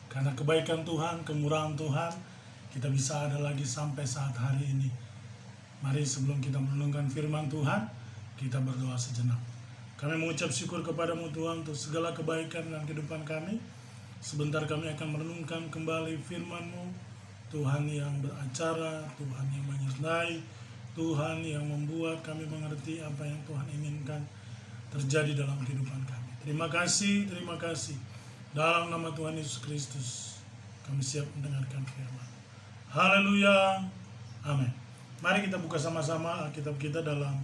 Karena kebaikan Tuhan, kemurahan Tuhan, kita bisa ada lagi sampai saat hari ini. Mari sebelum kita merenungkan firman Tuhan, kita berdoa sejenak. Kami mengucap syukur kepadamu Tuhan untuk segala kebaikan dalam kehidupan kami. Sebentar kami akan merenungkan kembali firman-Mu, Tuhan yang beracara, Tuhan yang menyertai, Tuhan yang membuat kami mengerti apa yang Tuhan inginkan terjadi dalam kehidupan kami. Terima kasih. Dalam nama Tuhan Yesus Kristus, kami siap mendengarkan firman. Haleluya. Amin. Mari kita buka sama-sama Alkitab kita dalam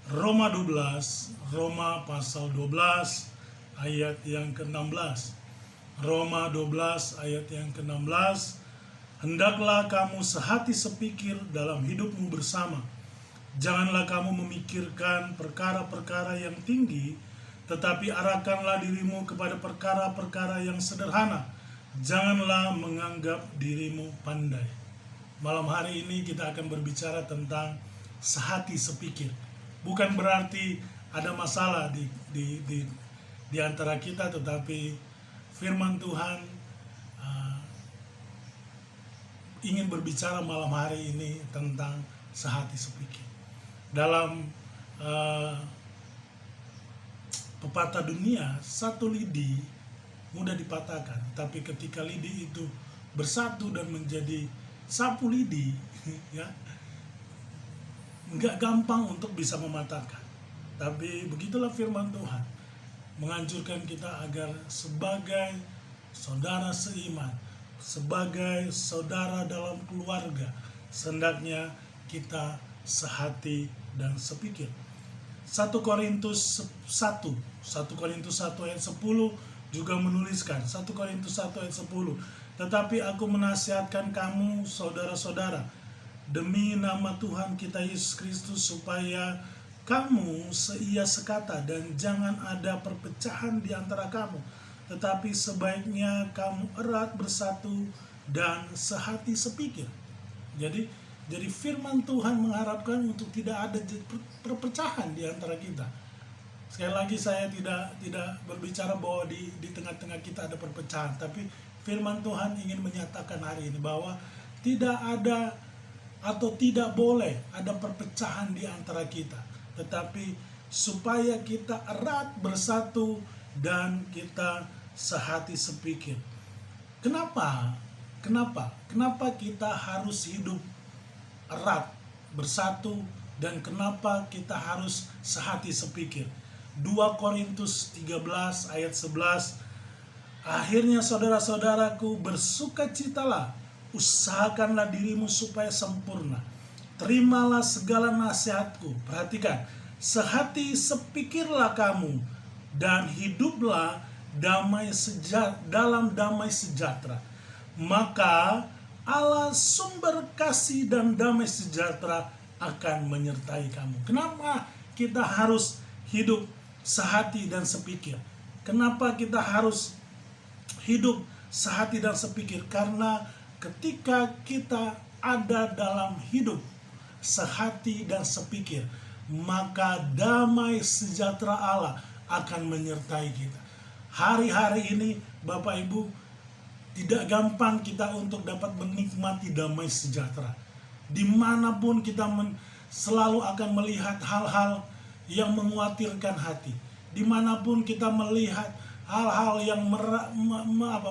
Roma 12, Roma pasal 12 ayat yang ke-16. Roma 12 ayat yang ke-16. Hendaklah kamu sehati sepikir dalam hidupmu bersama. Janganlah kamu memikirkan perkara-perkara yang tinggi, tetapi arahkanlah dirimu kepada perkara-perkara yang sederhana. Janganlah menganggap dirimu pandai. Malam hari ini kita akan berbicara tentang sehati sepikir. Bukan berarti ada masalah di antara kita, tetapi firman Tuhan ingin berbicara malam hari ini tentang sehati sepikir. Dalam pepatah dunia, satu lidi mudah dipatahkan, tapi ketika lidi itu bersatu dan menjadi sapu lidi, ya, nggak gampang untuk bisa mematahkan. Tapi begitulah firman Tuhan, menganjurkan kita agar sebagai saudara seiman, sebagai saudara dalam keluarga, hendaknya kita sehati dan sepikir. 1 Korintus 1 ayat 10 juga menuliskan, 1 Korintus 1 ayat 10, tetapi aku menasihatkan kamu saudara-saudara demi nama Tuhan kita Yesus Kristus, supaya kamu seia sekata dan jangan ada perpecahan di antara kamu, tetapi sebaiknya kamu erat bersatu dan sehati sepikir. Jadi firman Tuhan mengharapkan untuk tidak ada perpecahan di antara kita. Sekali lagi saya tidak berbicara bahwa di tengah-tengah kita ada perpecahan, tapi firman Tuhan ingin menyatakan hari ini bahwa tidak ada atau tidak boleh ada perpecahan di antara kita, tetapi supaya kita erat bersatu dan kita sehati sepikir. Kenapa kita harus hidup erat bersatu dan kenapa kita harus sehati sepikir? 2 Korintus 13 ayat 11, akhirnya saudara-saudaraku, bersukacitalah, usahakanlah dirimu supaya sempurna, terimalah segala nasihatku. Perhatikan, sehati sepikirlah kamu dan hiduplah dalam damai sejahtera, maka Allah sumber kasih dan damai sejahtera akan menyertai kamu. Kenapa kita harus hidup sehati dan sepikir? Kenapa kita harus hidup sehati dan sepikir? Karena ketika kita ada dalam hidup sehati dan sepikir, maka damai sejahtera Allah akan menyertai kita. Hari-hari ini Bapak Ibu, tidak gampang kita untuk dapat menikmati damai sejahtera. Dimanapun kita selalu akan melihat hal-hal yang mengkhawatirkan hati. Dimanapun kita melihat hal-hal yang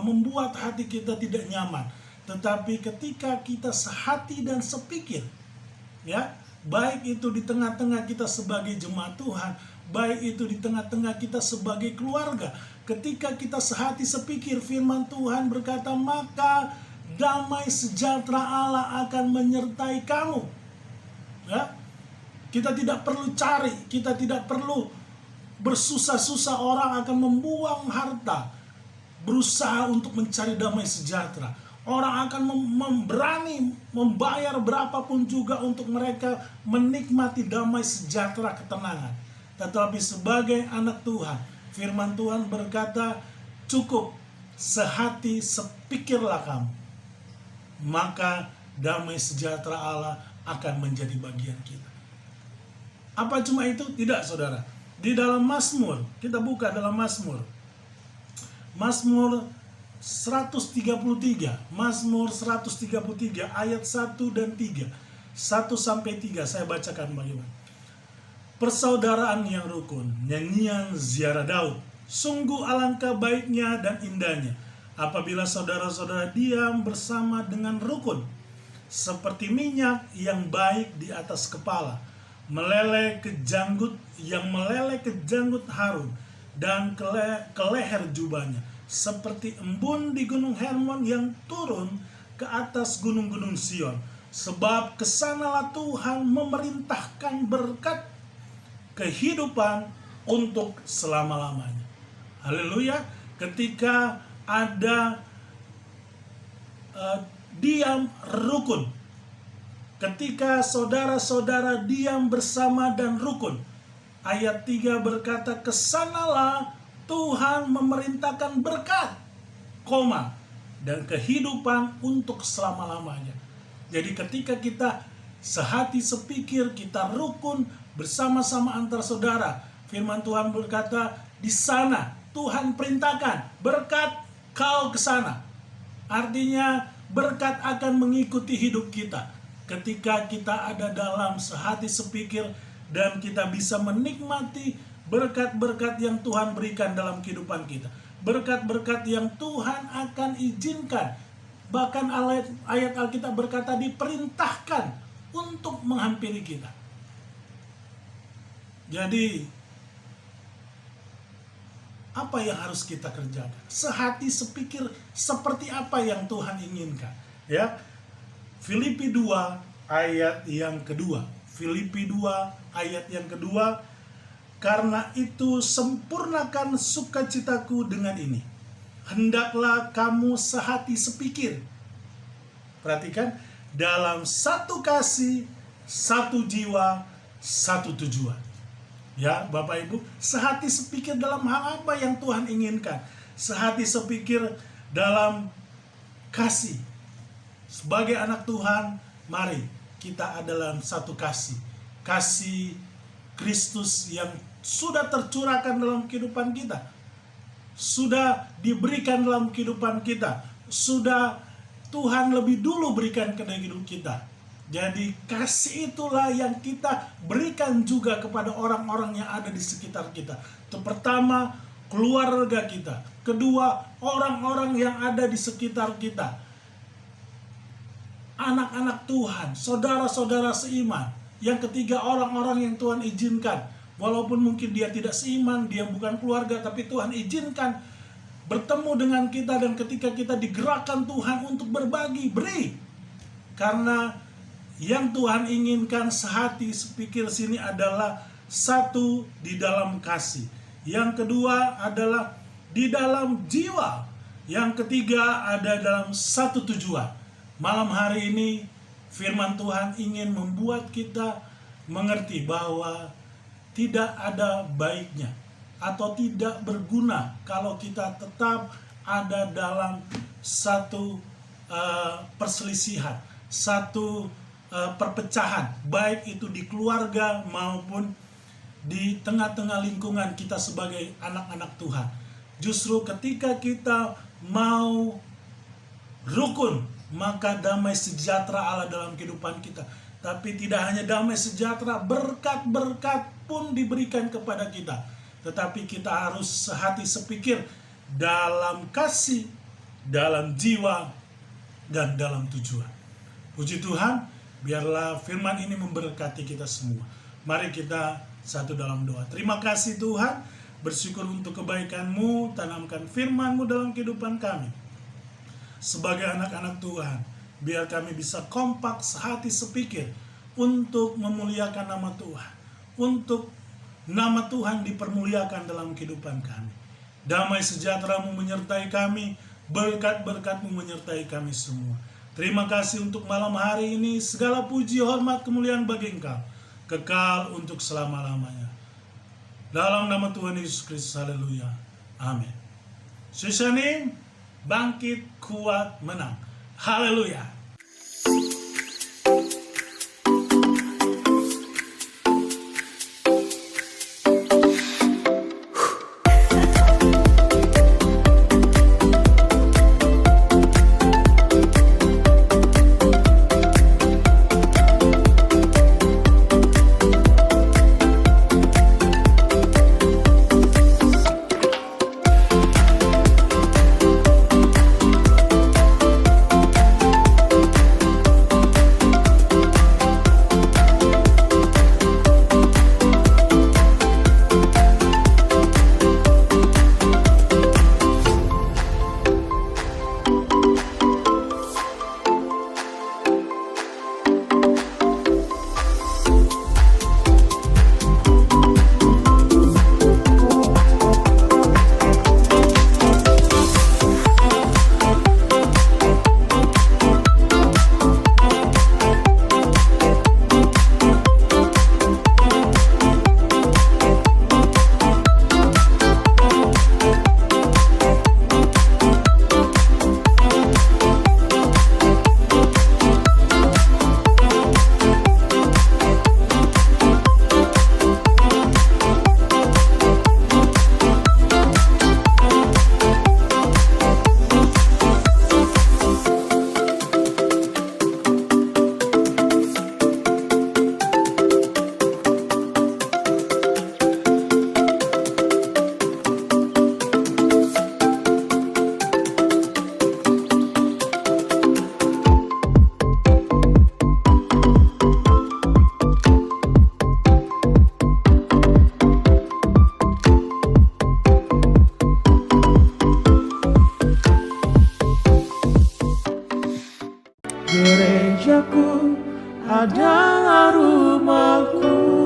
membuat hati kita tidak nyaman. Tetapi ketika kita sehati dan sepikir, ya, baik itu di tengah-tengah kita sebagai jemaat Tuhan, baik itu di tengah-tengah kita sebagai keluarga, ketika kita sehati sepikir, firman Tuhan berkata, maka damai sejahtera Allah akan menyertai kamu. Ya, kita tidak perlu cari, kita tidak perlu bersusah-susah. Orang akan membuang harta berusaha untuk mencari damai sejahtera. Orang akan berani membayar berapapun juga untuk mereka menikmati damai sejahtera, ketenangan. Tetapi sebagai anak Tuhan, firman Tuhan berkata, cukup sehati sepikirlah kamu, maka damai sejahtera Allah akan menjadi bagian kita. Apa cuma itu? Tidak, saudara. Di dalam Mazmur, kita buka dalam Mazmur Mazmur 133, Mazmur 133 ayat 1 dan 3. 1 sampai 3 saya bacakan bagaimana. Persaudaraan yang rukun, nyanyian ziarah Daud. Sungguh alangkah baiknya dan indahnya apabila saudara-saudara diam bersama dengan rukun, seperti minyak yang baik di atas kepala, meleleh ke janggut Harun dan ke leher jubahnya, seperti embun di gunung Hermon yang turun ke atas gunung-gunung Sion. Sebab kesanalah Tuhan memerintahkan berkat kehidupan untuk selama-lamanya. Haleluya. Ketika ada diam rukun, ketika saudara-saudara diam bersama dan rukun, ayat 3 berkata, kesanalah Tuhan memerintahkan berkat, dan kehidupan untuk selama-lamanya. Jadi ketika kita sehati sepikir, kita rukun bersama-sama antar saudara, firman Tuhan berkata, di sana Tuhan perintahkan berkat kau ke sana. Artinya berkat akan mengikuti hidup kita ketika kita ada dalam sehati sepikir dan kita bisa menikmati berkat-berkat yang Tuhan berikan dalam kehidupan kita. Berkat-berkat yang Tuhan akan izinkan. Bahkan ayat Alkitab berkata diperintahkan untuk menghampiri kita. Jadi apa yang harus kita kerjakan? Sehati sepikir seperti apa yang Tuhan inginkan. Ya, Filipi 2 ayat yang kedua. Filipi 2 ayat yang kedua. Karena itu sempurnakan sukacitaku dengan ini. Hendaklah kamu sehati sepikir. Perhatikan, dalam satu kasih, satu jiwa, satu tujuan. Ya, Bapak Ibu, sehati sepikir dalam hal apa yang Tuhan inginkan. Sehati sepikir dalam kasih. Sebagai anak Tuhan, mari kita adalah satu kasih. Kasih Kristus yang sudah tercurahkan dalam kehidupan kita, sudah diberikan dalam kehidupan kita, sudah Tuhan lebih dulu berikan ke hidup kita. Jadi kasih itulah yang kita berikan juga kepada orang-orang yang ada di sekitar kita. Itu pertama, keluarga kita. Kedua, orang-orang yang ada di sekitar kita. Anak-anak Tuhan, saudara-saudara seiman. Yang ketiga, orang-orang yang Tuhan izinkan. Walaupun mungkin dia tidak seiman, dia bukan keluarga, tapi Tuhan izinkan bertemu dengan kita. Dan ketika kita digerakkan Tuhan untuk berbagi, beri. Karena yang Tuhan inginkan sehati sepikir sini adalah satu, di dalam kasih. Yang kedua adalah di dalam jiwa. Yang ketiga ada dalam satu tujuan. Malam hari ini firman Tuhan ingin membuat kita mengerti bahwa tidak ada baiknya atau tidak berguna kalau kita tetap ada dalam satu perselisihan, satu perpecahan, baik itu di keluarga maupun di tengah-tengah lingkungan kita sebagai anak-anak Tuhan. Justru ketika kita mau rukun, maka damai sejahtera Allah dalam kehidupan kita. Tapi tidak hanya damai sejahtera, berkat-berkat pun diberikan kepada kita. Tetapi kita harus sehati sepikir dalam kasih, dalam jiwa, dan dalam tujuan. Puji Tuhan, biarlah firman ini memberkati kita semua. Mari kita satu dalam doa. Terima kasih Tuhan, bersyukur untuk kebaikan-Mu, tanamkan firman-Mu dalam kehidupan kami. Sebagai anak-anak Tuhan, biar kami bisa kompak sehati sepikir untuk memuliakan nama Tuhan. Untuk nama Tuhan dipermuliakan dalam kehidupan kami. Damai sejahtera-Mu menyertai kami, berkat-berkat-Mu menyertai kami semua. Terima kasih untuk malam hari ini. Segala puji, hormat, kemuliaan bagi Engkau, kekal untuk selama-lamanya. Dalam nama Tuhan Yesus Kristus, haleluya. Amin. Susanim, bangkit, kuat, menang. Haleluya. rajaku adalah rumahku.